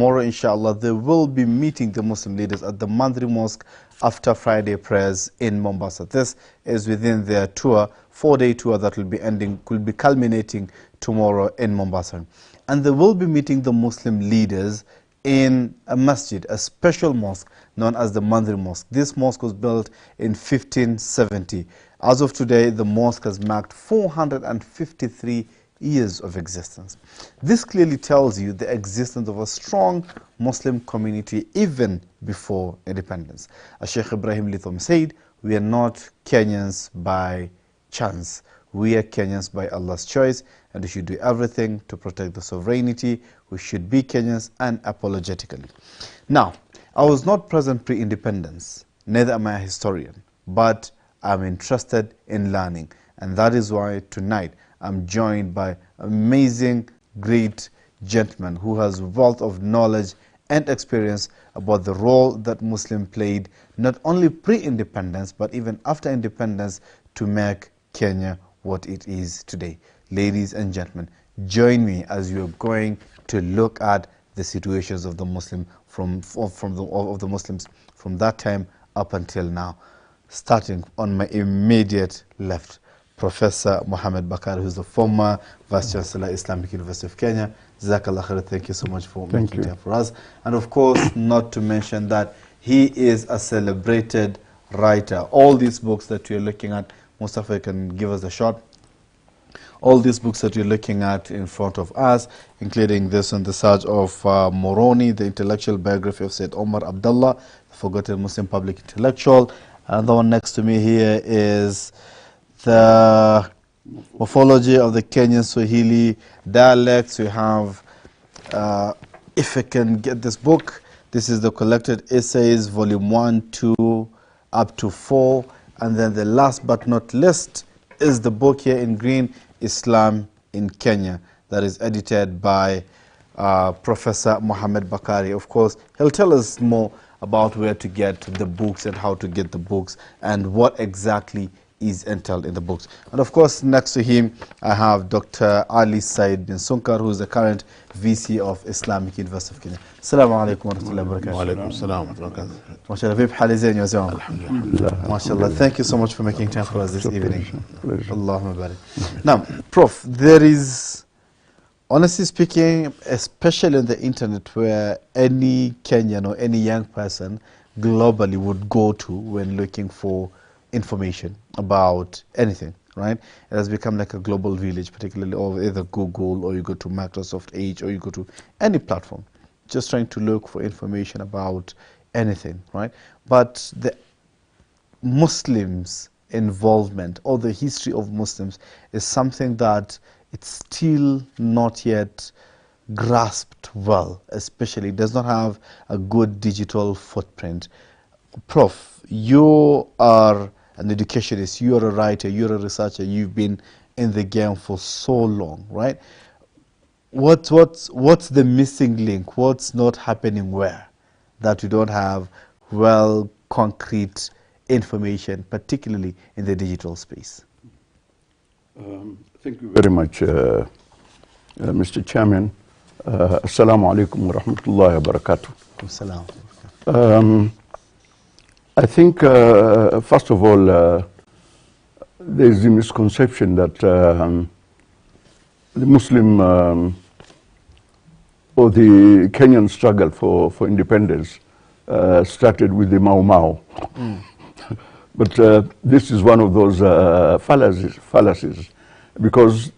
Tomorrow, inshallah, they will be meeting the Muslim leaders at the Mandri Mosque after Friday prayers in Mombasa. This is within their tour, 4-day tour that will be ending, will be culminating tomorrow in Mombasa. And they will be meeting the Muslim leaders in a masjid, a special mosque known as the Mandri Mosque. This mosque was built in 1570. As of today, the mosque has marked 453 years of existence. This clearly tells you the existence of a strong Muslim community even before independence. As Sheikh Ibrahim Lithom said, we are not Kenyans by chance. We are Kenyans by Allah's choice, and we should do everything to protect the sovereignty. We should be Kenyans unapologetically. Now, I was not present pre-independence, neither am I a historian, but I'm interested in learning, and that is why tonight I'm joined by amazing, great gentleman who has wealth of knowledge and experience about the role that Muslim played not only pre-independence but even after independence to make Kenya what it is today. Ladies and gentlemen, join me as we are going to look at the situations of the Muslim of the Muslims from that time up until now. Starting on my immediate left, Professor Mohammed Bakari, who is the former Vice Chancellor, Islamic University of Kenya. Jazakallah khair, thank you so much for making time for us. And of course, not to mention that he is a celebrated writer. All these books that you're looking at, Mustafa can give us a shot. All these books that you're looking at in front of us, including this on the Search of Moroni, the intellectual biography of Sayyid Omar Abdullah, the forgotten Muslim public intellectual. And the one next to me here is the morphology of the Kenyan Swahili dialects. We have, if I can get this book, this is the collected essays, volume 1, 2, up to 4. And then the last but not least is the book here in green, Islam in Kenya, that is edited by Professor Mohammed Bakari. Of course, he'll tell us more about where to get the books and how to get the books and what exactly is entailed in the books. And of course, next to him, I have Dr. Ali Said bin Sunkar, who is the current VC of Islamic University of Kenya. Assalamu alaikum wa rahmatullahi wa barakatuh. Wa alaikum assalam wa barakatuh. MashaAllah, vipi hali zenyu ya zama? Alhamdulillah. MashaAllah, thank you so much for making time for us this evening. Allahumma barik. Now, Prof, there is, honestly speaking, especially on the internet, where any Kenyan or any young person globally would go to when looking for information about anything, right? It has become like a global village, particularly over either Google, or you go to Microsoft Edge, or you go to any platform, just trying to look for information about anything, right? But the Muslims' involvement or the history of Muslims is something that it's still not yet grasped well, especially it does not have a good digital footprint. Prof, you are an educationist, you're a writer, you're a researcher, you've been in the game for so long, right? What's the missing link? What's not happening where? That we don't have well concrete information, particularly in the digital space. Thank you very much, Mr. Chairman. Assalamu alaikum wa rahmatullahi wa barakatuh. Assalamu. I think, first of all, there is the misconception that the Muslim or the Kenyan struggle for independence started with the Mau Mau. But this is one of those fallacies, because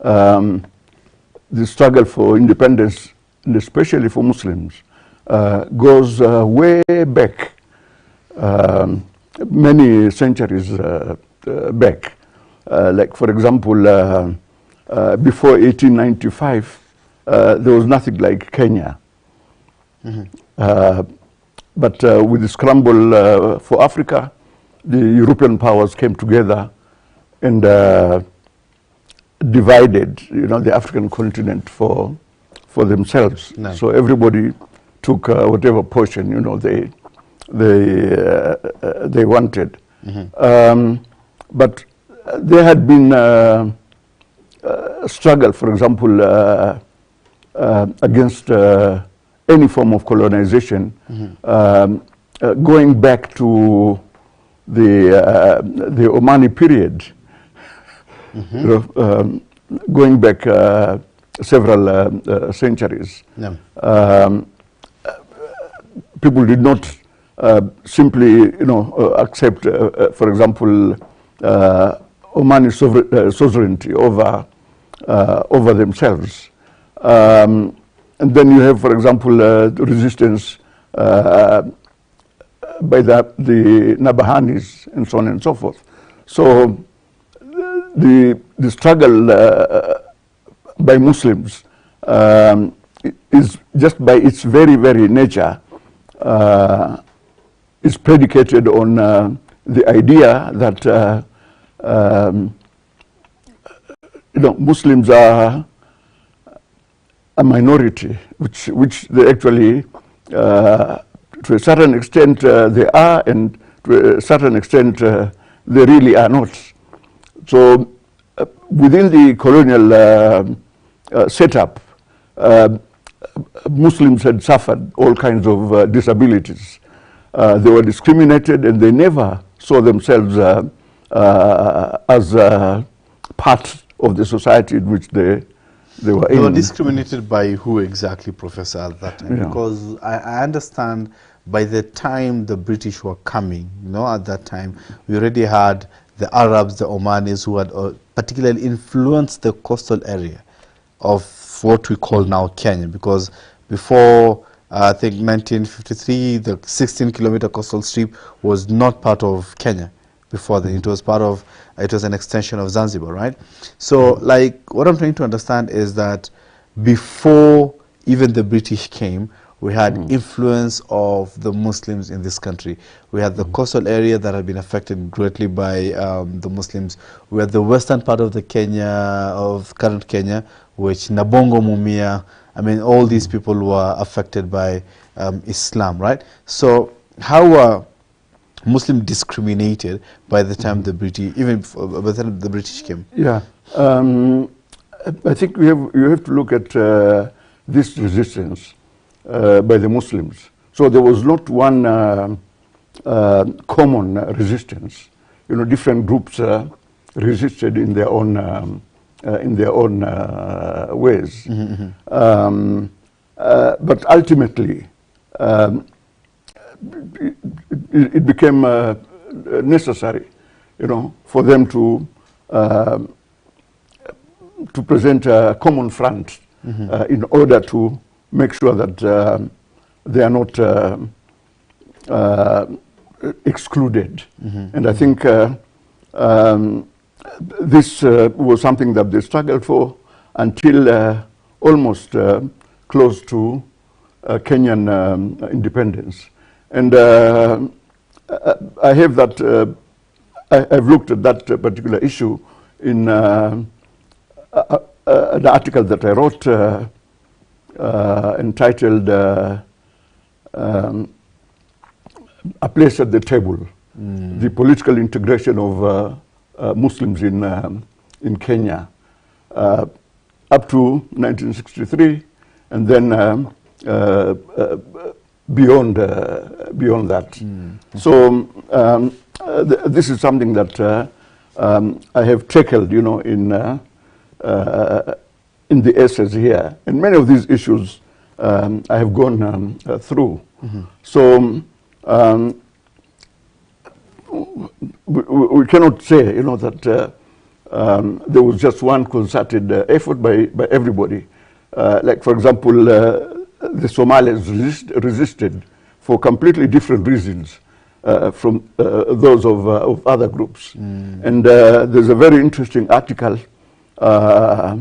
the struggle for independence, and especially for Muslims, goes way back. Many centuries back. Like, for example, before 1895, there was nothing like Kenya. But with the scramble for Africa, the European powers came together and divided, the African continent for themselves. No. So everybody took whatever portion, they wanted. But there had been a struggle, for example, against any form of colonization, going back to the Omani period, you know, going back several centuries. Yeah. People did not simply, you know, accept, for example, Omani sovereignty over themselves. And then you have, for example, resistance by the Nabahanis and so on and so forth. So the struggle by Muslims is just by its very, very nature is predicated on the idea that you know, Muslims are a minority, which they actually, to a certain extent, they are, and to a certain extent, they really are not. So, within the colonial setup, Muslims had suffered all kinds of disabilities. They were discriminated, and they never saw themselves as part of the society in which they were in. They were discriminated by who exactly, Professor, at that time? Yeah. Because I understand by the time the British were coming, you know, at that time, we already had the Arabs, the Omanis, who had particularly influenced the coastal area of what we call now Kenya, because before I think 1953, the 16-kilometer coastal strip was not part of Kenya. Before then, it was part of, it was an extension of Zanzibar, right? So, like, what I'm trying to understand is that before even the British came, we had influence of the Muslims in this country. We had the coastal area that had been affected greatly by the Muslims. We had the western part of the Kenya, of current Kenya, which Nabongo, Mumia, I mean, all these people were affected by Islam, right? So, how were Muslims discriminated by the time the British, even by the time the British came? Yeah, I think you have to look at this resistance by the Muslims. So there was not one common resistance. You know, different groups resisted in their own ways. But ultimately, it became necessary, you know, for them to present a common front in order to make sure that they are not excluded. And I think this was something that they struggled for until almost close to Kenyan independence. And I have that, I've looked at that particular issue in an article that I wrote entitled A Place at the Table, the political integration of Muslims in Kenya up to 1963, and then beyond that. So this is something that I have tackled, you know, in the essays here, and many of these issues I have gone through. So we cannot say, you know, that there was just one concerted effort by everybody. Like, for example, the Somalis resisted for completely different reasons from those of other groups. And there's a very interesting article, I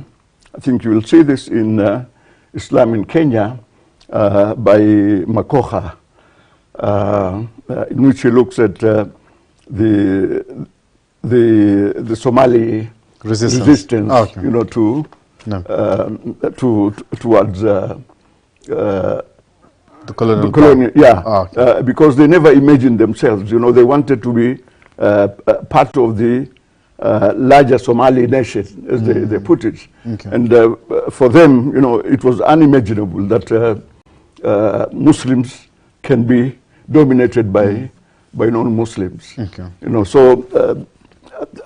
think you will see this in Islam in Kenya, by Makoha, in which he looks at the Somali resistance, okay, you know, towards the colonial yeah, okay. Because they never imagined themselves, you know, they wanted to be part of the larger Somali nation, as they put it. Okay. And for them, you know, it was unimaginable that Muslims can be dominated by non-Muslims. Okay. You know, so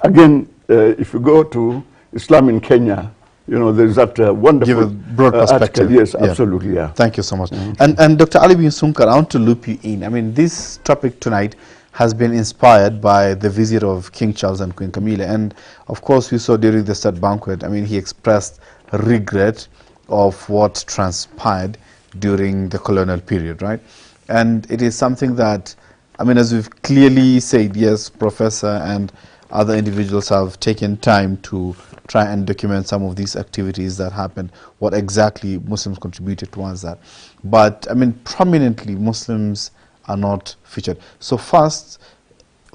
again, if you go to Islam in Kenya, you know, there's that wonderful Give a broad perspective. article. Yes, Yeah. absolutely, yeah. Thank you so much. And Dr. Ali bin Sunkar, I want to loop you in. I mean, this topic tonight has been inspired by the visit of King Charles and Queen Camilla. And of course, we saw during the state banquet, I mean, he expressed regret of what transpired during the colonial period, right? And it is something that, I mean, as we've clearly said, yes, Professor and other individuals have taken time to try and document some of these activities that happened, what exactly Muslims contributed towards that. But, I mean, prominently, Muslims are not featured. So first,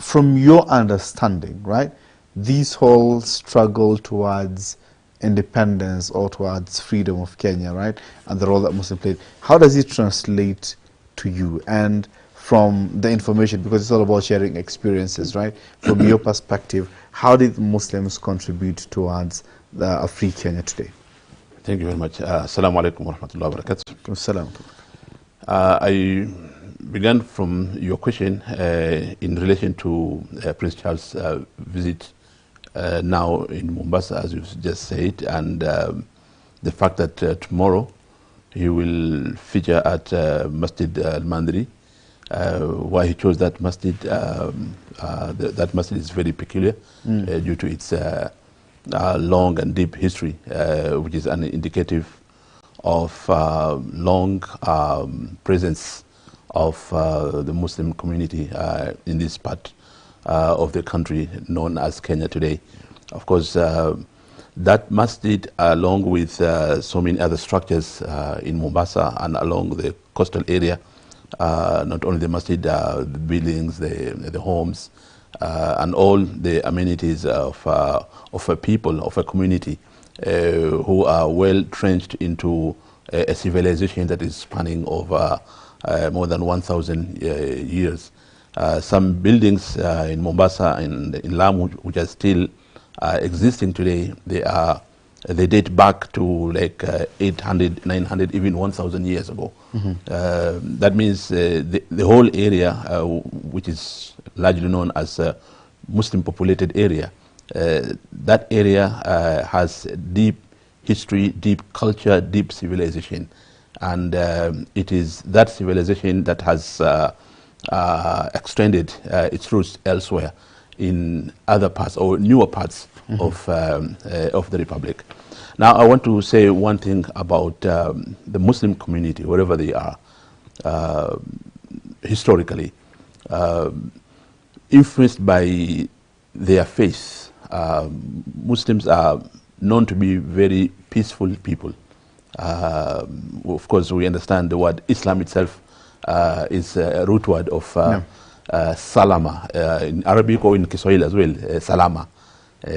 from your understanding, right, this whole struggle towards independence or towards freedom of Kenya, right, and the role that Muslims played, how does it translate to you? And from the information, because it's all about sharing experiences, right, from your perspective, how did Muslims contribute towards a free Kenya today? Thank you very much. Assalamu alaikum wa rahmatullahi wa barakatuh. Assalam. I began from your question in relation to Prince Charles' visit now in Mombasa, as you've just said, and the fact that tomorrow he will feature at Masjid al-Mandri. Why he chose that masjid, that masjid is very peculiar due to its long and deep history, which is an indicative of long presence of the Muslim community in this part of the country known as Kenya today. Of course, that masjid, along with so many other structures in Mombasa and along the coastal area, not only the masjid, the buildings, the homes, and all the amenities of a people, of a community who are well trenched into a civilization that is spanning over more than 1,000 years. Some buildings in Mombasa and in Lamu, which are still existing today, they date back to like 800, 900, even 1,000 years ago. That means the whole area, which is largely known as a Muslim populated area, that area has deep history, deep culture, deep civilization. And it is that civilization that has extended its roots elsewhere in other parts or newer parts of the Republic. Now, I want to say one thing about the Muslim community, wherever they are, historically, influenced by their faith. Muslims are known to be very peaceful people. Of course, we understand the word Islam itself is a root word of salama in Arabic or in Kiswahili as well, salama.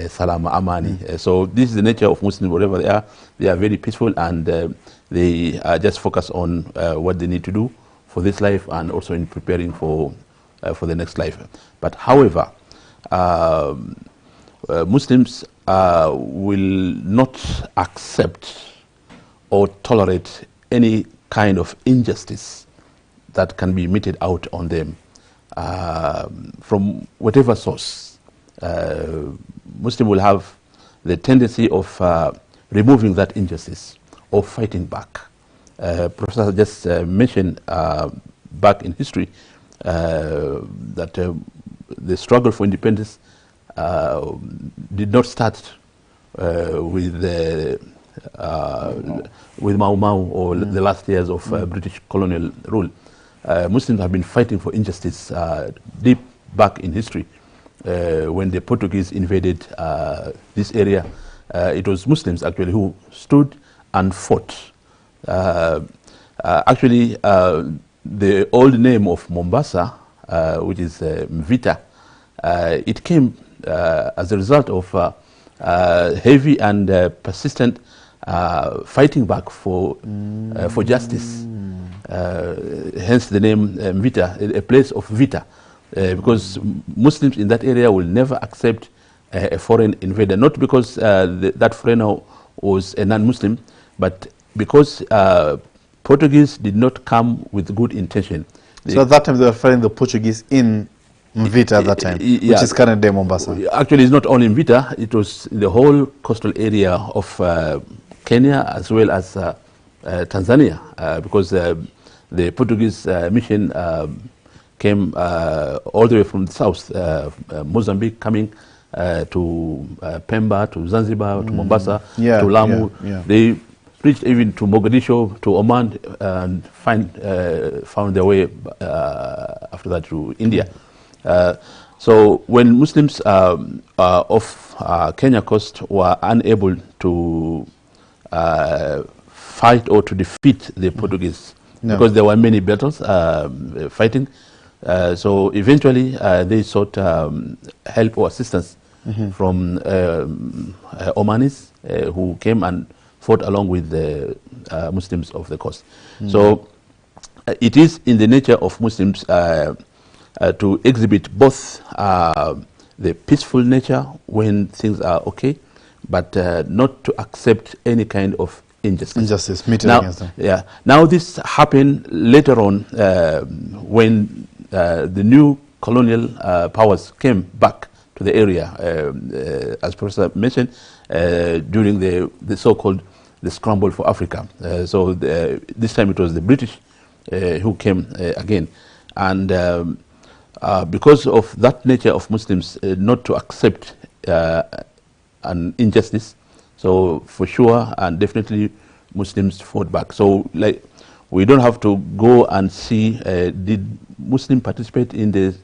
Salama, Amani. So this is the nature of Muslims. Wherever they are very peaceful, and they just focus on what they need to do for this life and also in preparing for the next life. But however, Muslims will not accept or tolerate any kind of injustice that can be meted out on them from whatever source. Muslim will have the tendency of removing that injustice or fighting back. Professor just mentioned back in history that the struggle for independence did not start with Mau Mau or the last years of British colonial rule. Muslims have been fighting for injustice deep back in history. When the Portuguese invaded this area, it was Muslims actually who stood and fought. Actually, the old name of Mombasa, which is Mvita, it came as a result of heavy and persistent fighting back for justice. Hence the name Mvita, a place of Vita. Because Muslims in that area will never accept a foreign invader, not because that foreigner was a non-Muslim, but because Portuguese did not come with good intention. So at that time they were fighting the Portuguese in Mvita at that time, yeah, which is current day Mombasa. Actually, it's not only in Mvita, it was in the whole coastal area of Kenya as well as Tanzania, because the Portuguese mission came all the way from the south, Mozambique, coming to Pemba, to Zanzibar, to Mombasa, to Lamu. They reached even to Mogadishu, to Oman, and found their way after that to India. So when Muslims of Kenya coast were unable to fight or to defeat the Portuguese, because there were many battles fighting, so eventually they sought help or assistance from Omanis who came and fought along with the Muslims of the coast. So it is in the nature of Muslims to exhibit both the peaceful nature when things are okay, but not to accept any kind of injustice. Now, now this happened later on when the new colonial powers came back to the area, as Professor mentioned, during the so-called the scramble for Africa. So this time it was the British who came again, and because of that nature of Muslims not to accept an injustice, so for sure and definitely Muslims fought back. So like, we don't have to go and see did Muslims participate in the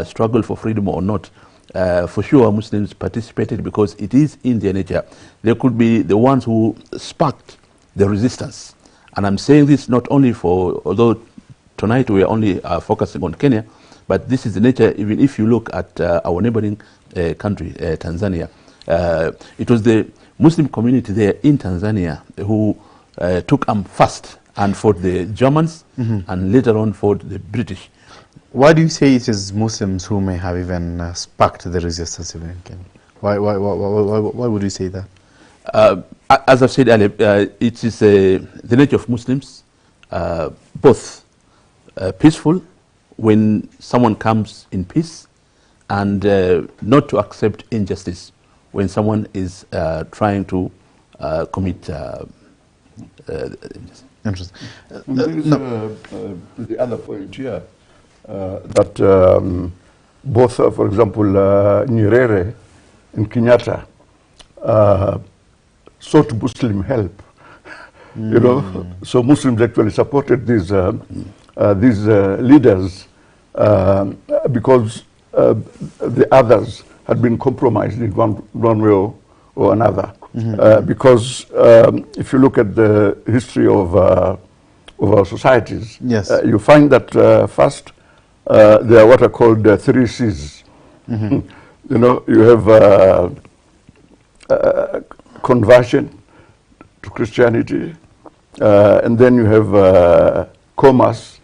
struggle for freedom or not. For sure Muslims participated because it is in their nature. They could be the ones who sparked the resistance. And I'm saying this not only for, although tonight we are only focusing on Kenya, but this is the nature, even if you look at our neighboring country, Tanzania. It was the Muslim community there in Tanzania who took arm first and fought the Germans and later on fought the British. Why do you say it is Muslims who may have even sparked the resistance even in Kenya? Why would you say that? As I've said earlier, it is the nature of Muslims, both peaceful when someone comes in peace, and not to accept injustice when someone is trying to commit injustice. Interesting. There is the other point here, that both, for example, Nyerere and Kenyatta sought Muslim help. You know, so Muslims actually supported these leaders because the others had been compromised in one way or another. Because if you look at the history of our societies, you find that first there are what are called 3 C's. You know, you have conversion to Christianity, and then you have commerce,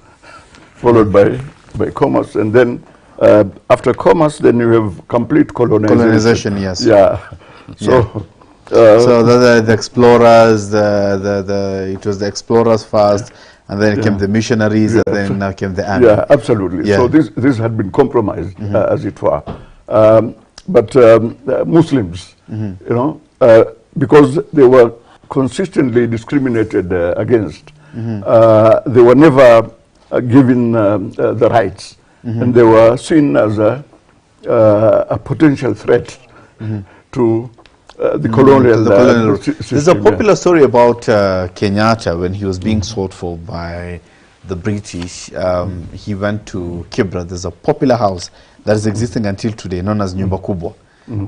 followed by commerce, and then after commerce, then you have complete colonization. Yes. Yeah. So. So the explorers, it was the explorers first, and then came the missionaries, and then now came the army. Yeah, absolutely. So this had been compromised, as it were. But Muslims, you know, because they were consistently discriminated against, they were never given the rights, and they were seen as a potential threat to the colonial system. There's a popular story about Kenyatta when he was being sought for by the British. He went to Kibra. There's a popular house that is existing until today, known as Nyumba Kubwa,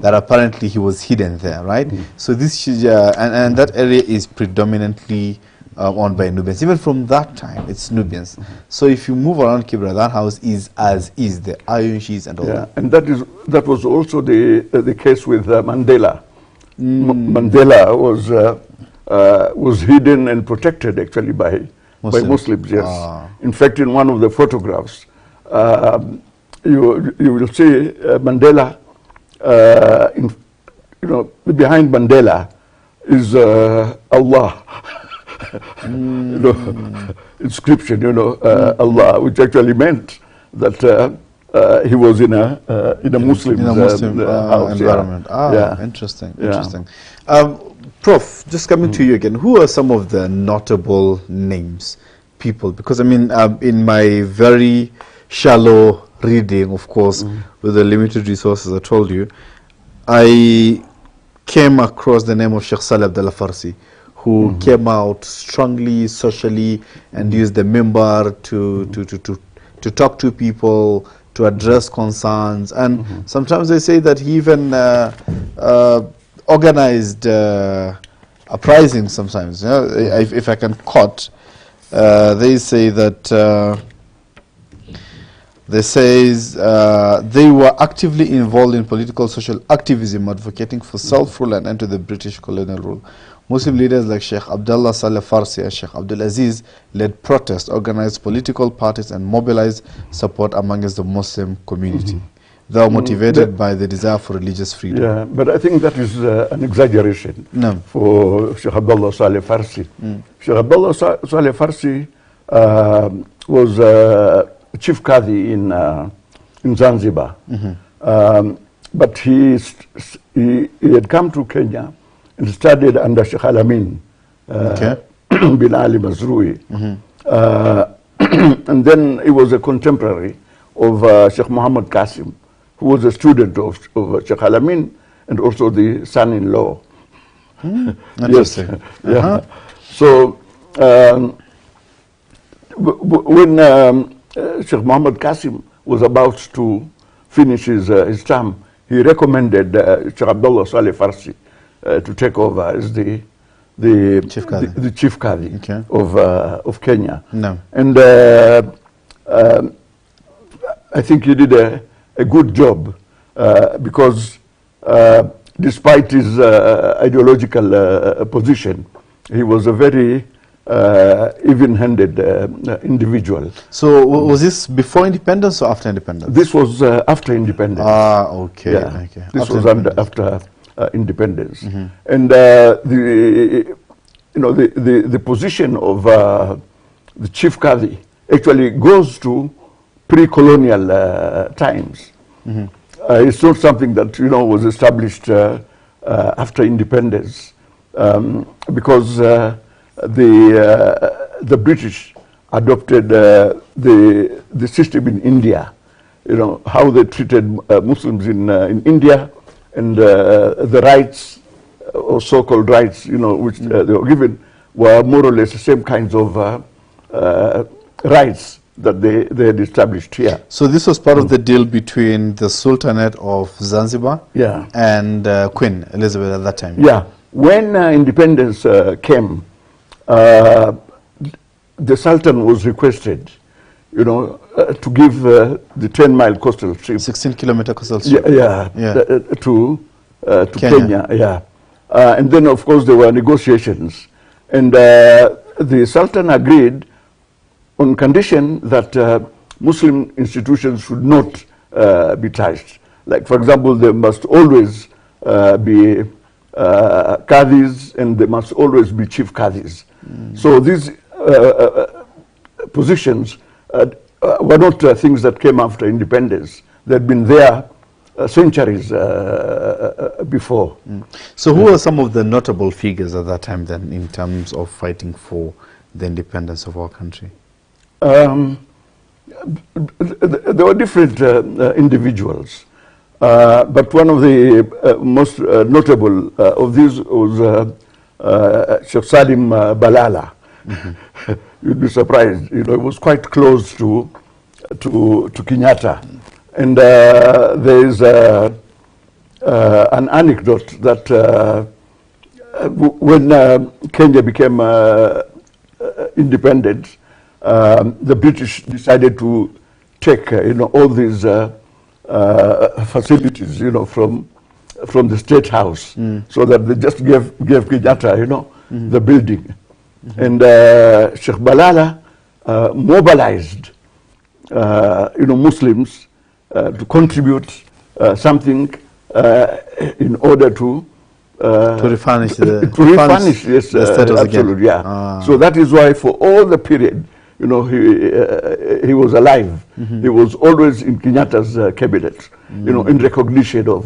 that apparently he was hidden there, right? So this and that area is predominantly owned by Nubians. Even from that time, it's Nubians. So if you move around Kibra, that house is as is, the iron sheets and all that. And that was also the case with Mandela. Mandela was hidden and protected actually by Muslims. Yes. In fact, in one of the photographs, you will see Mandela. Behind Mandela is Allah. you know, inscription, you know, Allah, which actually meant that he was in a Muslim, house, environment. Interesting, interesting. Prof, just coming to you again, who are some of the notable names, people? Because I mean, in my very shallow reading, of course, with the limited resources I told you, I came across the name of Sheikh Saleh Abdullah Farsi, who came out strongly socially and used the member to talk to people, to address concerns, and sometimes they say that he even organized uprisings sometimes. You know, if I can quote, they say that they were actively involved in political social activism, advocating for self-rule and end to the British colonial rule. Muslim leaders like Sheikh Abdullah Saleh Farsi and Sheikh Abdul Aziz led protests, organized political parties, and mobilized support amongst the Muslim community. They were motivated by the desire for religious freedom. Yeah, but I think that is an exaggeration for Sheikh Abdullah Saleh Farsi. Sheikh Abdullah Saleh Farsi was Chief Qadi in Zanzibar. But he had come to Kenya and studied under Sheikh Al-Amin bin Ali Mazrui. And then he was a contemporary of Sheikh Mohammed Kassim, who was a student of Sheikh Al-Amin and also the son-in-law. Interesting. Yeah. So when Sheikh Mohammed Kassim was about to finish his term, he recommended Sheikh Abdullah Saleh Farsi to take over as the Chief Qadi of Kenya. And I think he did a good job because despite his ideological position, he was a very even-handed individual. So was this before independence or after independence? This was after independence. Ah, okay. Yeah. Okay. This was after independence. And the position of the Chief Qadi actually goes to pre-colonial times. It's not something that was established after independence, because the British adopted the system in India. How they treated Muslims in India, and the rights, or so-called rights, which they were given, were more or less the same kinds of rights that they had established here. So this was part of the deal between the Sultanate of Zanzibar and Queen Elizabeth at that time? Yeah. When independence came, the Sultan was requested, to give the 10-mile coastal strip, 16-kilometer coastal strip, to Kenya. And then, of course, there were negotiations, and the Sultan agreed on condition that Muslim institutions should not be touched. Like, for example, there must always be Qadis, and there must always be Chief Qadis. So these positions were not things that came after independence. They had been there centuries before. So who are some of the notable figures at that time then in terms of fighting for the independence of our country? There were different individuals, but one of the most notable of these was Sheikh Salim Balala. You'd be surprised. It was quite close to Kenyatta, and there is an anecdote that when Kenya became independent, the British decided to take all these facilities from the State House, so that they just gave Kenyatta the building. And Sheikh Balala mobilized Muslims to contribute something in order to to refurnish the yes, the status absolutely, again. yeah. So that is why for all the period, you know, he was alive. He was always in Kenyatta's cabinet, you know, in recognition of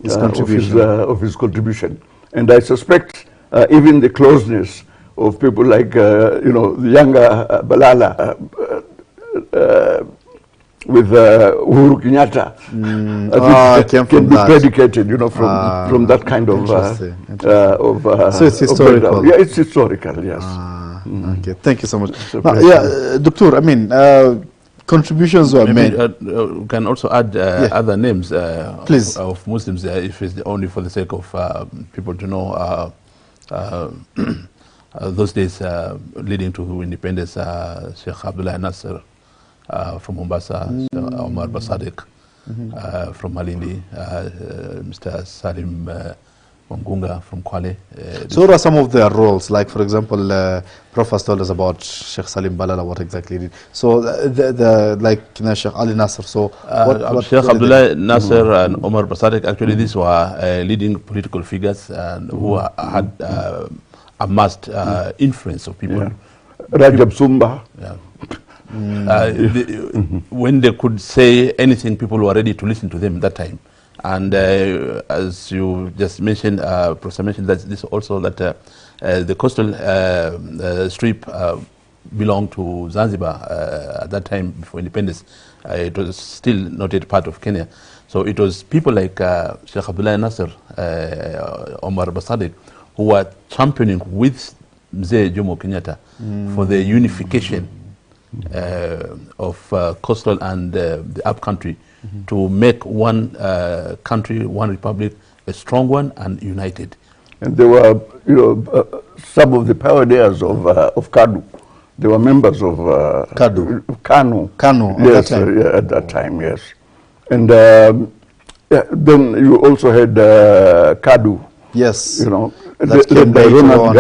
his contribution. Of his contribution. And I suspect even the closeness of people like, you know, the younger Balala with Uhuru Kenyatta, I think can be predicated, you know, from that kind of so it's historical. Yeah, it's historical, yes. Okay, thank you so much. Now, yeah, Doctor, I mean, contributions were made. We can also add other names please, of Muslims, if it's only for the sake of people to know those days leading to independence. Sheikh Abdullah Nasser from Mombasa, Omar Basadik from Malindi, Mr. Salim Wangunga from Kwale. So what are some of their roles? Like, for example, Prof has told us about Sheikh Salim Balala, what exactly he did. So like, you know, Sheikh Ali Nasser, so what Sheikh Abdullah Nasser and Omar Basadik, actually these were leading political figures and who had amassed influence of people. Yeah. Rajab Sumba. Yeah. When they could say anything, people were ready to listen to them at that time. And as you just mentioned, Professor mentioned that this also that the coastal strip belonged to Zanzibar at that time before independence. It was still not yet part of Kenya. So it was people like Sheikh Abdullah Nasser, Omar Basadik, who were championing with Mzee Jomo Kenyatta for the unification of coastal and the upcountry to make one country, one republic, a strong one and united. And they were, you know, some of the pioneers of KANU. They were members of KANU. at Yes, that time. At that time, yes. And then you also had KADU. Yes. You know, that came by Ronald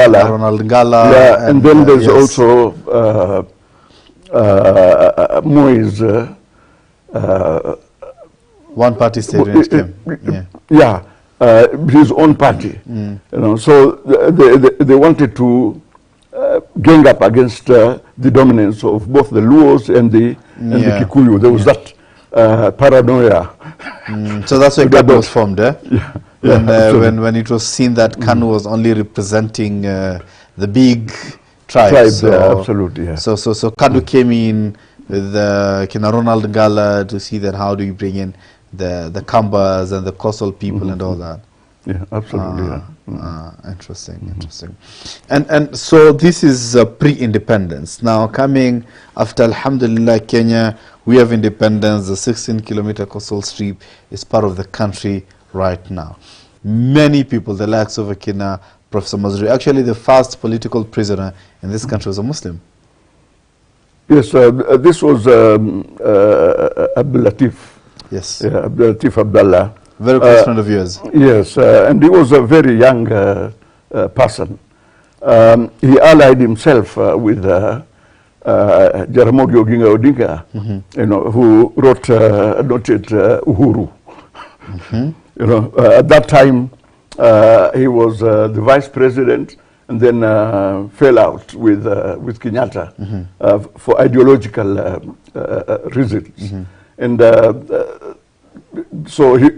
Ngala. Yeah, and then there's also Moi's one party statement came. Yeah, his own party. You know, so they wanted to gang up against the dominance of both the Luos and the Kikuyu. There was that paranoia. So that's why KANU was formed, eh? When it was seen that KANU was only representing the big tribes. So, absolutely, yeah. So KANU came in with Ronald Ngala to see that how do you bring in the Kambas and the coastal people and all that. Yeah, absolutely. Interesting. And so this is pre-independence. Now coming after Alhamdulillah Kenya, we have independence. The 16-kilometer coastal strip is part of the country right now. Many people, the likes of Akina, Professor Mazrui, actually the first political prisoner in this country was a Muslim. Yes, this was Abdul Latif. Yes. Yeah, Abdul Latif Abdallah. Very close friend of yours. Yes, and he was a very young person. He allied himself with Jaramogi Oginga Odinga, you know, who wrote noted Uhuru. You know, at that time, he was the vice president, and then fell out with Kenyatta for ideological reasons. And so he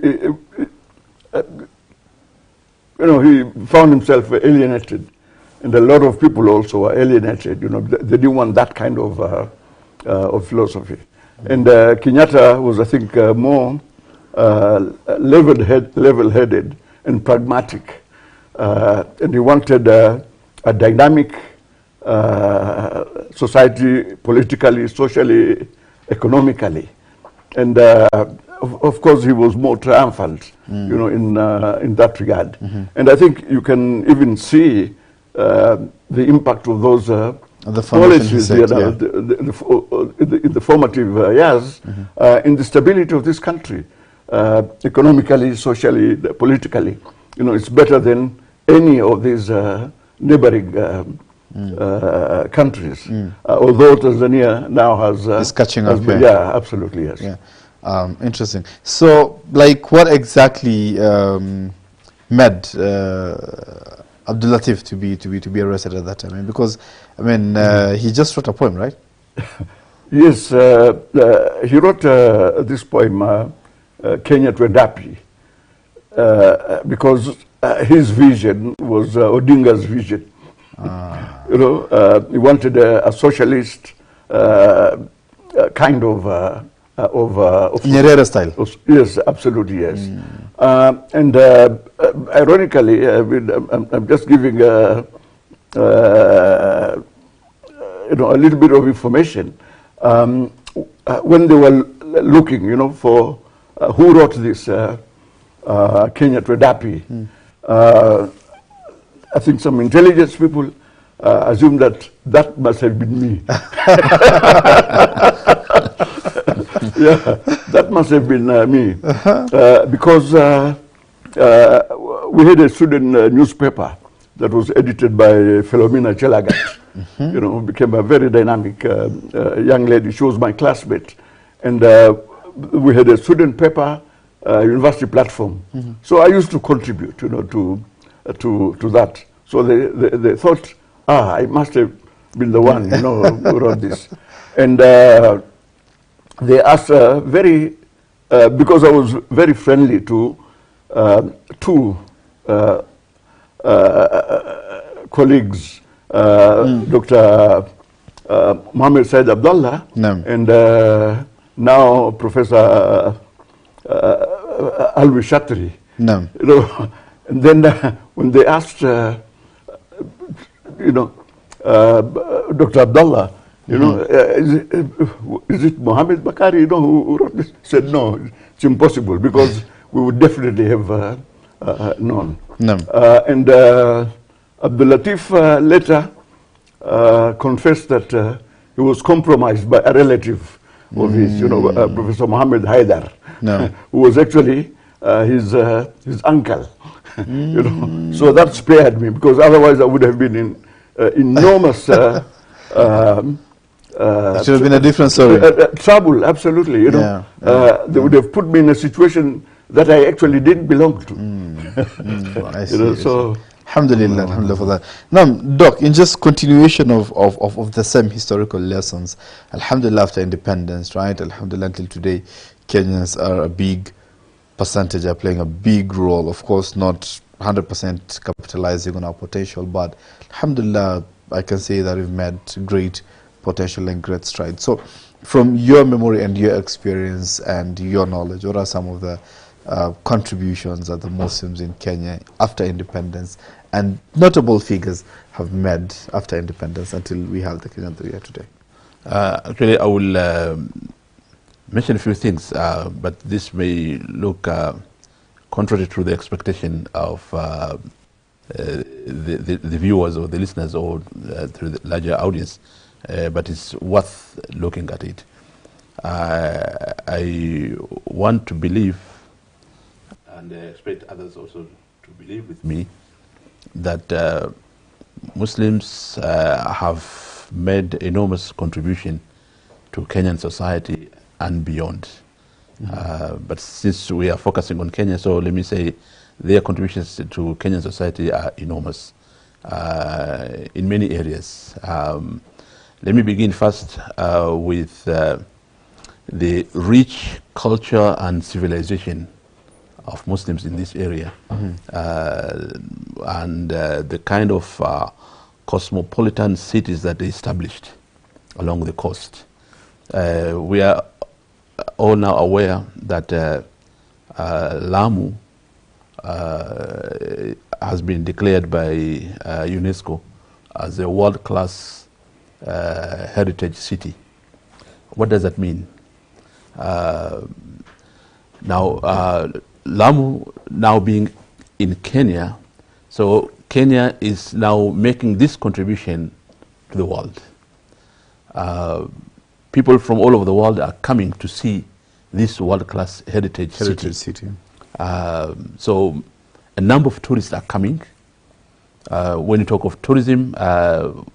found himself alienated, and a lot of people also were alienated. You know, they didn't want that kind of philosophy. And Kenyatta was, I think, more level-headed and pragmatic, and he wanted a dynamic society, politically, socially, economically, and of course he was more triumphant, you know, in that regard. And I think you can even see the impact of those policies in the formative years in the stability of this country, economically, socially, politically. You know, it's better than any of these neighboring countries. Although Tanzania now has is catching up. Yeah, absolutely, yes. Yeah. Interesting. So, like, what exactly Med Abdul Latif to be arrested at that time? I mean, because he just wrote a poem, right? Yes, he wrote this poem, Kenya Twedapi, because his vision was Odinga's vision. You know, he wanted a socialist kind of Nyerere style. Yes, absolutely, yes. And ironically, I'm just giving you know, a little bit of information. When they were looking, you know, for who wrote this Kenya Twedapi, I think some intelligence people assumed that must have been me. Yeah, that must have been me. Because we had a student newspaper that was edited by Philomena Chelagat. You know, became a very dynamic young lady. She was my classmate. And we had a student paper, university platform. So I used to contribute, you know, to that. So they thought, I must have been the one, you know, who wrote this. And they asked because I was very friendly to two colleagues, Dr. Mohammed Said Abdullah and now Professor Alwi Shatri. You know, and then when they asked, you know, Dr. Abdullah, you know, is it Mohammed Bakari, you know, who wrote this? Said no, it's impossible because we would definitely have known. And Abdul Latif later confessed that he was compromised by a relative of his, you know, Professor Mohammed Haidar, who was actually his uncle. You know, so that spared me because otherwise I would have been in enormous. It should have been a different story. Trouble, absolutely. You know, they would have put me in a situation that I actually didn't belong to. I see, you know, so. Alhamdulillah, alhamdulillah for that. Now, Doc, in just continuation of the same historical lessons, alhamdulillah after independence, right? Alhamdulillah until today, Kenyans are a big percentage, are playing a big role. Of course, not 100% capitalizing on our potential, but alhamdulillah, I can say that we've made great potential and great strides. So, from your memory and your experience and your knowledge, what are some of the contributions that the Muslims in Kenya after independence and notable figures have made after independence until we have the Kenyan that we have today? Actually, I will mention a few things, but this may look contrary to the expectation of the viewers or the listeners or through the larger audience, but it's worth looking at it. I want to believe, and expect others also to believe with me, that Muslims have made enormous contribution to Kenyan society and beyond. But since we are focusing on Kenya, so let me say their contributions to Kenyan society are enormous in many areas. Let me begin first with the rich culture and civilization of Muslims in this area, and the kind of cosmopolitan cities that they established along the coast. We are all now aware that Lamu has been declared by UNESCO as a world-class heritage city. What does that mean? Now, Lamu now being in Kenya, so Kenya is now making this contribution to the world. People from all over the world are coming to see this world-class heritage city. So a number of tourists are coming. When you talk of tourism,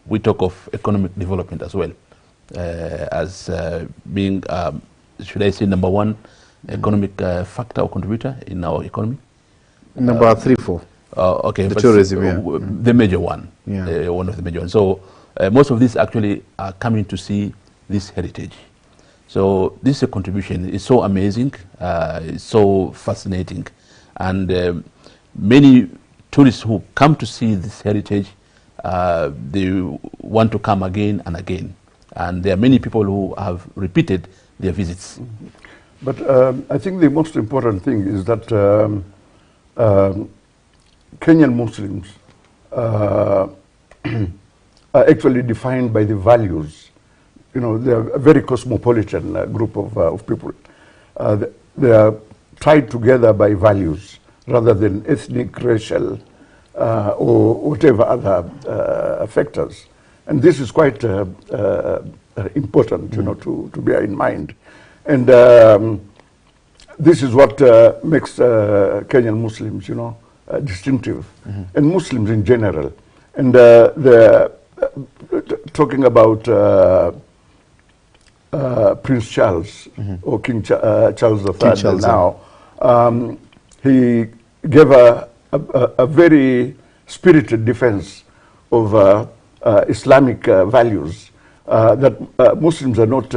we talk of economic development as well, as being, should I say, number one economic factor or contributor in our economy? Number 3, 4. Okay, the tourism, yeah. The major one, Yeah. one of the major ones. So most of these actually are coming to see this heritage. So this is a contribution. It's so amazing, it's so fascinating, and many tourists who come to see this heritage, they want to come again and again. And there are many people who have repeated their visits. But I think the most important thing is that Kenyan Muslims are actually defined by the values. You know, they are a very cosmopolitan group of people. They are tied together by values rather than ethnic, racial, or whatever other factors. And this is quite important, you know, to bear in mind. And this is what makes Kenyan Muslims, you know, distinctive, and Muslims in general. And they're talking about Prince Charles, or King Charles III now. He gave a very spirited defense of Islamic values, that Muslims are not,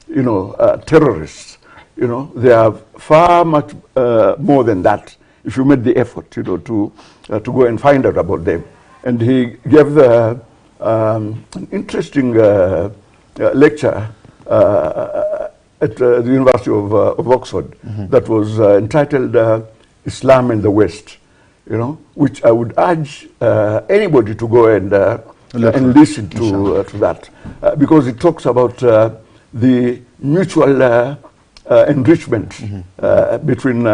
you know, terrorists. You know, they are far much more than that. If you made the effort, you know, to go and find out about them. And he gave an interesting lecture at the University of Oxford that was entitled Islam and the West, you know, which I would urge anybody to go and listen to that, because it talks about the mutual enrichment between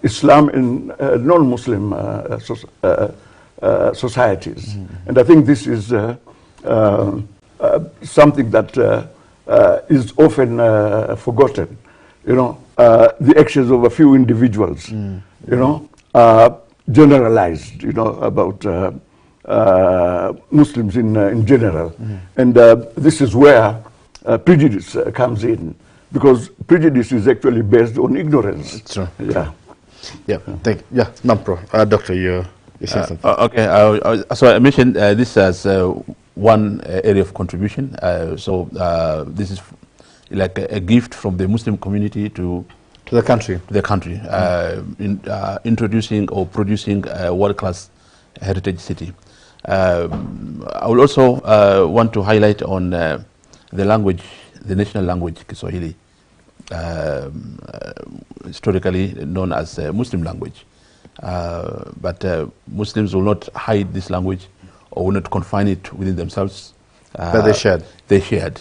Islam and non-Muslim societies. And I think this is something that is often forgotten. You know, the actions of a few individuals, you know, are generalized, you know, about Muslims in general. And this is where prejudice comes in, because prejudice is actually based on ignorance. That's true. Yeah. Yeah. Thank you. Yeah. No, Prof. Doctor, you said something. Okay. So I mentioned this as one area of contribution. So this is like a gift from the Muslim community to the country. The country, introducing or producing a world-class heritage city. I will also want to highlight on the language, the national language, Kiswahili, historically known as Muslim language. But Muslims will not hide this language or will not confine it within themselves. But they shared. They shared.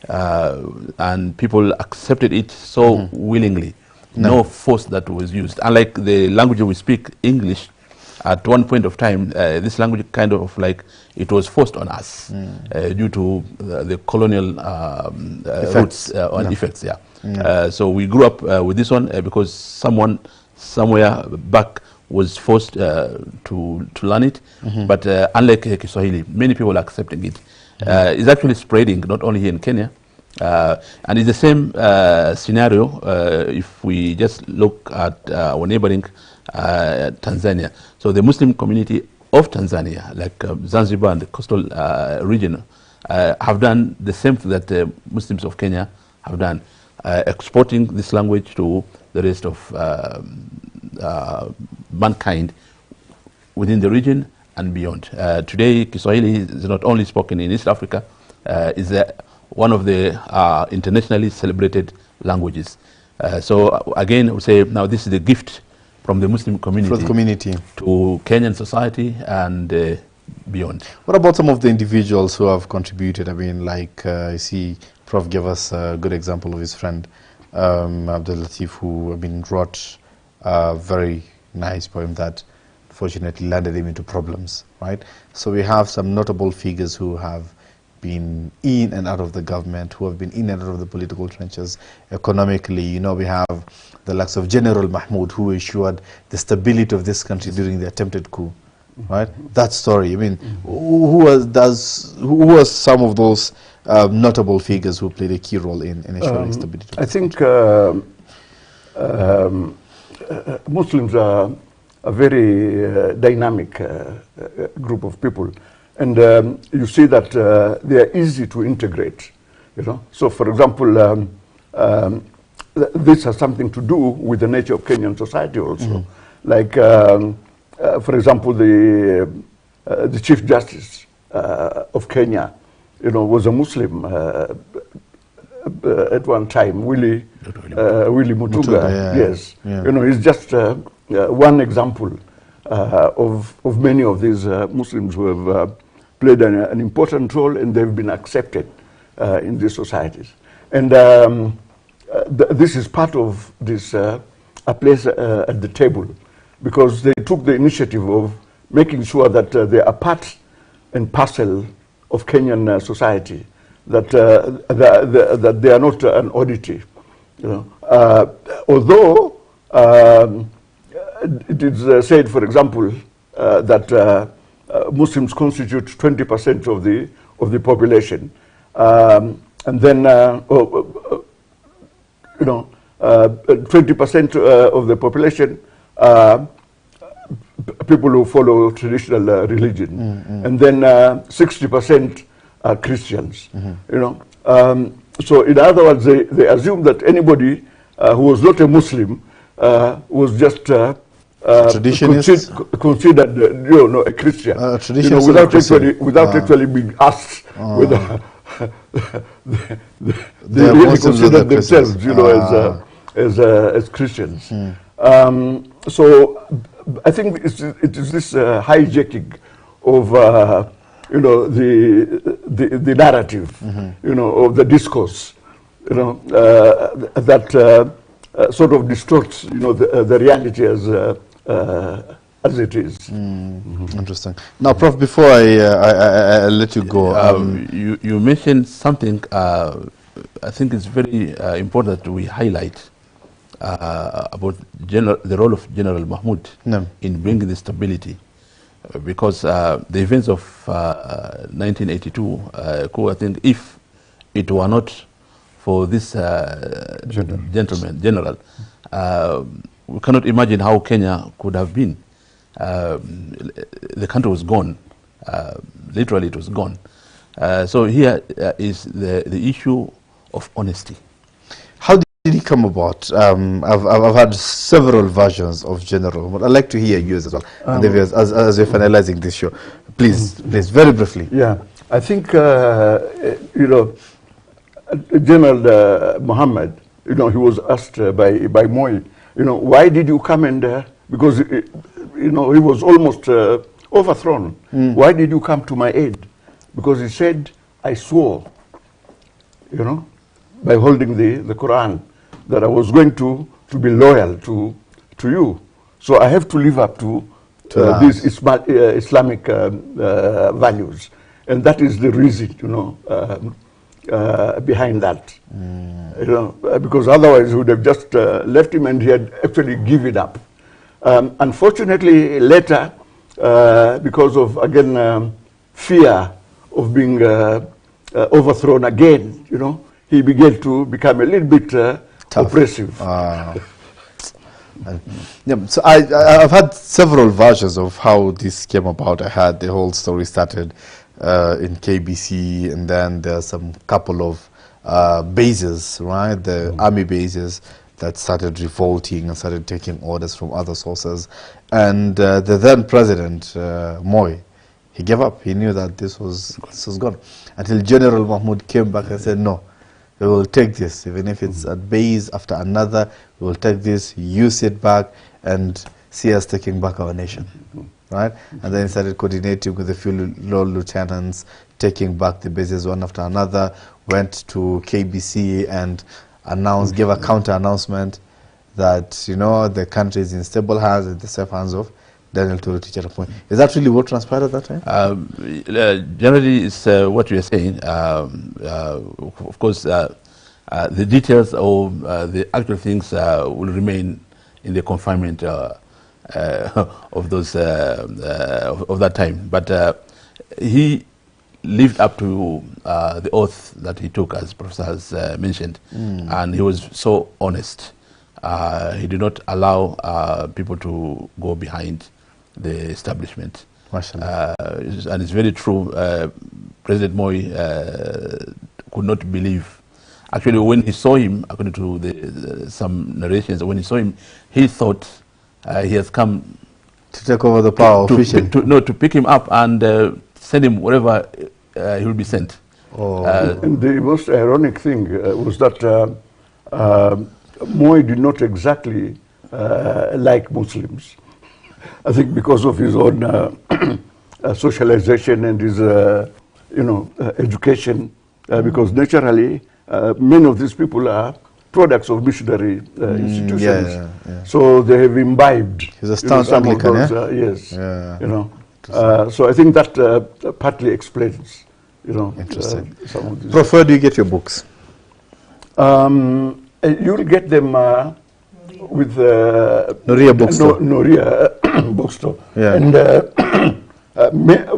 And people accepted it so willingly. No force that was used. Unlike the language we speak, English, at one point of time, this language kind of like it was forced on us due to the colonial roots and effects. Yeah. So we grew up with this one because someone somewhere back was forced to learn it. But unlike Kiswahili, many people are accepting it. It's actually spreading not only here in Kenya. And it's the same scenario if we just look at our neighboring Tanzania. So the Muslim community of Tanzania, like Zanzibar and the coastal region, have done the same thing that the Muslims of Kenya have done, exporting this language to the rest of mankind within the region and beyond. Today, Kiswahili is not only spoken in East Africa, is one of the internationally celebrated languages. So again, I would say now this is a gift from the Muslim community, to Kenyan society and beyond. What about some of the individuals who have contributed? I mean, like I see Prof gave us a good example of his friend Abdul Latif, who wrote a very nice poem that fortunately landed him into problems, right? So we have some notable figures who have been in and out of the government, who have been in and out of the political trenches economically. You know, we have the likes of General Mahmoud, who ensured the stability of this country during the attempted coup, right? That story. I mean, who was some of those notable figures who played a key role in ensuring stability? I think Muslims are very dynamic group of people. And you see that they are easy to integrate, you know. So, for example, this has something to do with the nature of Kenyan society also. Like, for example, the Chief Justice of Kenya, you know, was a Muslim at one time, Willie Mutunga, yes. Yeah. You know, he's just one example of many of these Muslims who have played an important role, and they've been accepted in these societies. And this is part of this a place at the table, because they took the initiative of making sure that they are part and parcel of Kenyan society, that that they are not an oddity, you know. Although it is said, for example, that Muslims constitute 20% of the population, and then you know, 20% of the population people who follow traditional religion, and then 60% are Christians. You know, so in other words, they assume that anybody who was not a Muslim was just considered, you know, a Christian, you know, without actually being asked whether they really considered themselves, you know, as Christians. So I think it is this hijacking of you know, the narrative, you know, of the discourse, you know, that sort of distorts, you know, the reality as it is. Interesting. Now, Prof, before I let you go, you mentioned something. I think it's very important that we highlight about the role of General Mahmoud in bringing the stability, because the events of 1982, I think, if it were not for this general, we cannot imagine how Kenya could have been. The country was gone. Literally, it was gone. So here is the issue of honesty. How did he come about? I've had several versions of General, but I'd like to hear yours as well. As we're finalizing this show, please, very briefly. Yeah, I think you know, General Mohammed, you know, he was asked by Moi, you know, why did you come and because you know, he was almost overthrown. Why did you come to my aid? Because he said, I swore, you know, by holding the Quran, that I was going to be loyal to you. So I have to live up to these Islamic values. And that is the reason, you know, behind that. You know, because otherwise he would have just left him, and he had actually given up. Unfortunately, later, because of, again, fear of being overthrown again, you know, he began to become a little bit oppressive. Yeah, so I've had several versions of how this came about. I had the whole story started in KBC, and then there's some couple of bases, right? The army bases that started revolting and started taking orders from other sources. And the then president, Moi, he gave up. He knew that this was gone. Until General Mahmoud came back and said, no, we will take this. Even if it's a base after another, we will take this, you sit back and see us taking back our nation. Right? And then he started coordinating with the few lieutenants, taking back the bases one after another, went to KBC and announced, gave a counter announcement that, you know, the country is in stable hands, in the safe hands of Daniel Turu Teacher Pwani. Is that really what transpired at that time? Generally, it's what you are saying. Of course, the details of the actual things will remain in the confinement of those of that time. But he lived up to the oath that he took, as Professor has mentioned, and he was so honest. he did not allow people to go behind the establishment. And it's very true. President Moi could not believe. Actually, when he saw him, according to some narrations, when he saw him, he thought he has come to take over the power to pick him up and send him wherever he will be sent. And the most ironic thing was that Moi did not exactly like Muslims. I think because of his own socialization and his, education, because naturally many of these people are products of missionary institutions. So they have imbibed. He's a staunch Anglican, yes. So I think that partly explains, Interesting. some of these. Prof, where do you get your books? You'll get them with Noria bookstore. Noria bookstore. Yeah. And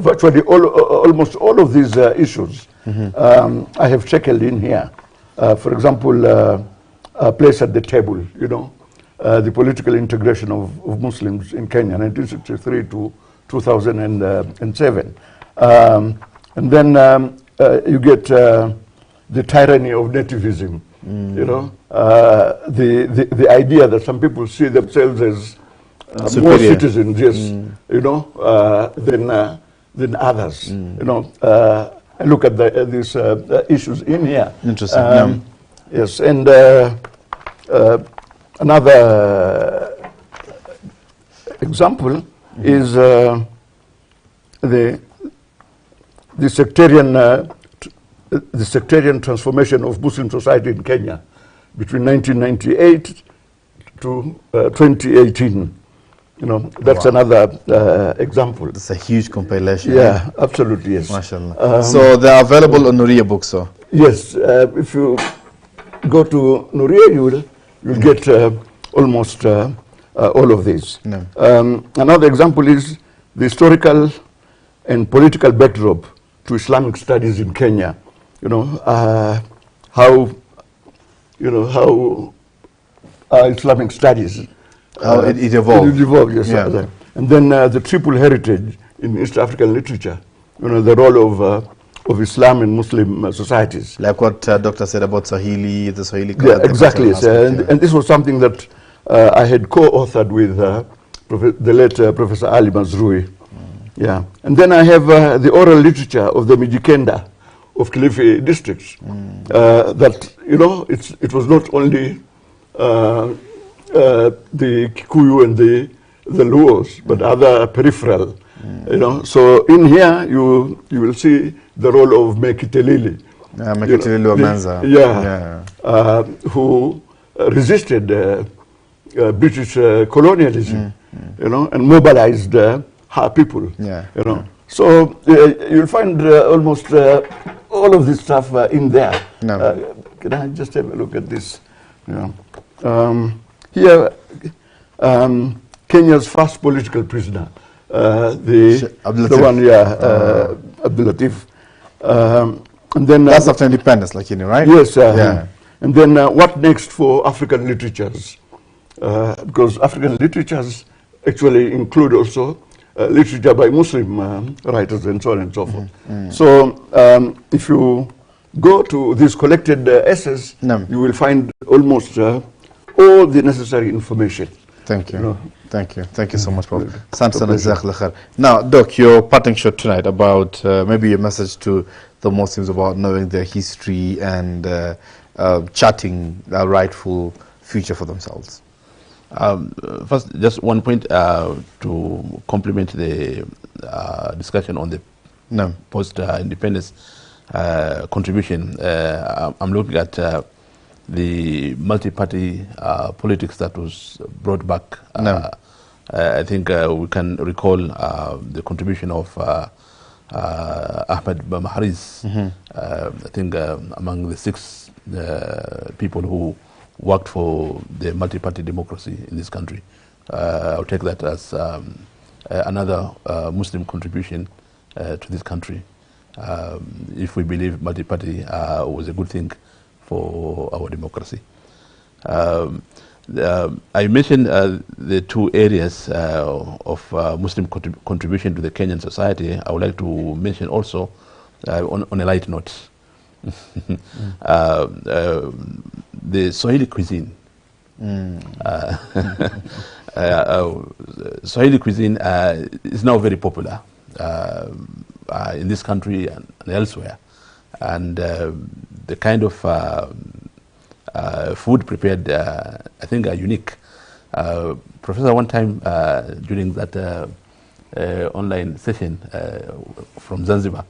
virtually almost all of these issues I have tackled in here. For example, a place at the table, the political integration of Muslims in Kenya, 1963 to 2007. And then you get the tyranny of nativism, the idea that some people see themselves as more citizens, than others. I look at these issues in here. Interesting. Yes, and another example is the sectarian transformation of Muslim society in Kenya between 1998 to 2018. That's another example. It's a huge compilation. Yeah, absolutely, yes. MashaAllah. So they're available on Noria bookstore? Yes, if you go to Noria, you'll get almost all of these. Another example is the historical and political backdrop to Islamic studies in Kenya. How Islamic studies. How it evolved. It evolved, yes. Yeah. And then the triple heritage in East African literature. The role of Islam in Muslim societies. Like what Doctor said about Swahili, the Swahili. Yeah, exactly. Yes. And this was something that I had co-authored with the late Professor Ali Mazrui. Yeah, and then I have the oral literature of the Mijikenda of Kilifi districts. That it was not only the Kikuyu and the Luos, but other peripheral. So in here you will see the role of Mekitelili. Mekitelili Omenza. Who resisted British colonialism, and mobilized her people. So you'll find almost all of this stuff in there. Can I just have a look at this? Here, Kenya's first political prisoner, the one, Abdul Latif. And then that's after independence, right? Yes. And then what next for African literatures? Because African literatures actually include also literature by Muslim writers and so on and so forth. So if you go to these collected essays, you will find almost all the necessary information. Thank you. Thank you so much, Prof. Now, Doc, your parting shot tonight about maybe a message to the Muslims about knowing their history and charting a rightful future for themselves. First, just one point to complement the discussion on the post-independence contribution. I'm looking at the multi-party politics that was brought back. I think we can recall the contribution of Ahmed Mahariz, I think among the 6 people who worked for the multi-party democracy in this country. I'll take that as another Muslim contribution to this country. If we believe multi-party was a good thing for our democracy. I mentioned the two areas of Muslim contribution to the Kenyan society. I would like to mention also, on a light note, the Swahili cuisine. Swahili cuisine is now very popular in this country and elsewhere, and the kind of food prepared, I think, are unique. Professor, one time during that online session from Zanzibar,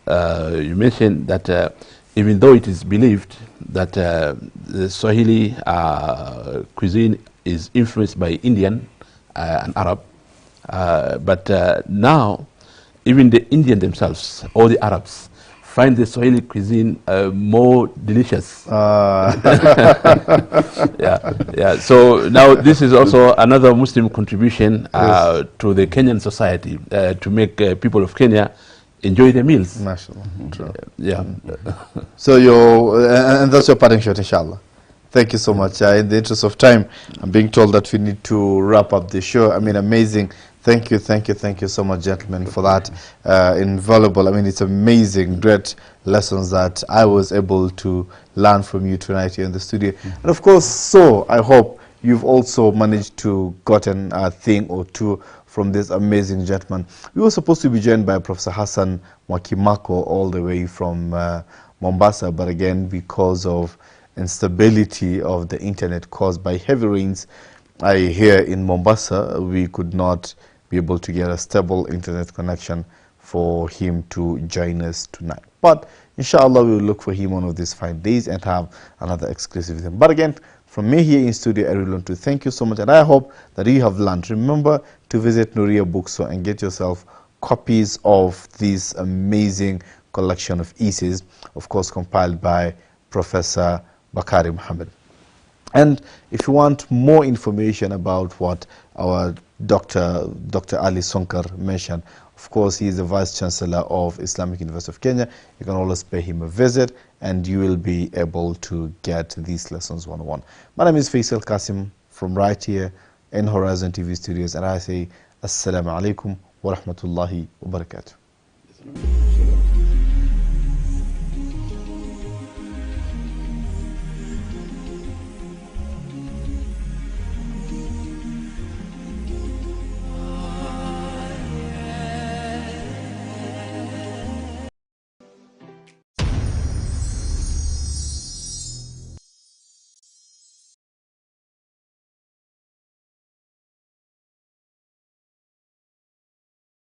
you mentioned that even though it is believed that the Swahili cuisine is influenced by Indian and Arab, but now even the Indian themselves, or the Arabs, find the Swahili cuisine more delicious. Yeah. So now this is also another Muslim contribution to the Kenyan society to make people of Kenya enjoy their meals. Mashallah. Yeah. So and that's your parting shot, inshallah. Thank you so much. In the interest of time, I'm being told that we need to wrap up the show. I mean, amazing. Thank you so much, gentlemen, for that. Invaluable. I mean, it's amazing, great lessons that I was able to learn from you tonight here in the studio. And of course, so I hope you've also managed to gotten a thing or two from this amazing gentleman. We were supposed to be joined by Professor Hassan Mwakimako all the way from Mombasa, but again, because of instability of the internet caused by heavy rains here in Mombasa, we could not be able to get a stable internet connection for him to join us tonight. But inshallah, we will look for him one of these 5 days and have another exclusive with him. But again, from me here in studio, I really want to thank you so much, and I hope that you have learned. Remember to visit Nuria Bookstore and get yourself copies of this amazing collection of essays, of course compiled by Professor Bakari Mohammed. And if you want more information about what our Dr. Ali Sunkar mentioned, of course, he is the Vice Chancellor of Islamic University of Kenya. You can always pay him a visit and you will be able to get these lessons one-on-one. My name is Faisal Kassim from right here in Horizon TV studios, and I say Assalamu alaikum wa rahmatullahi wa barakatuh.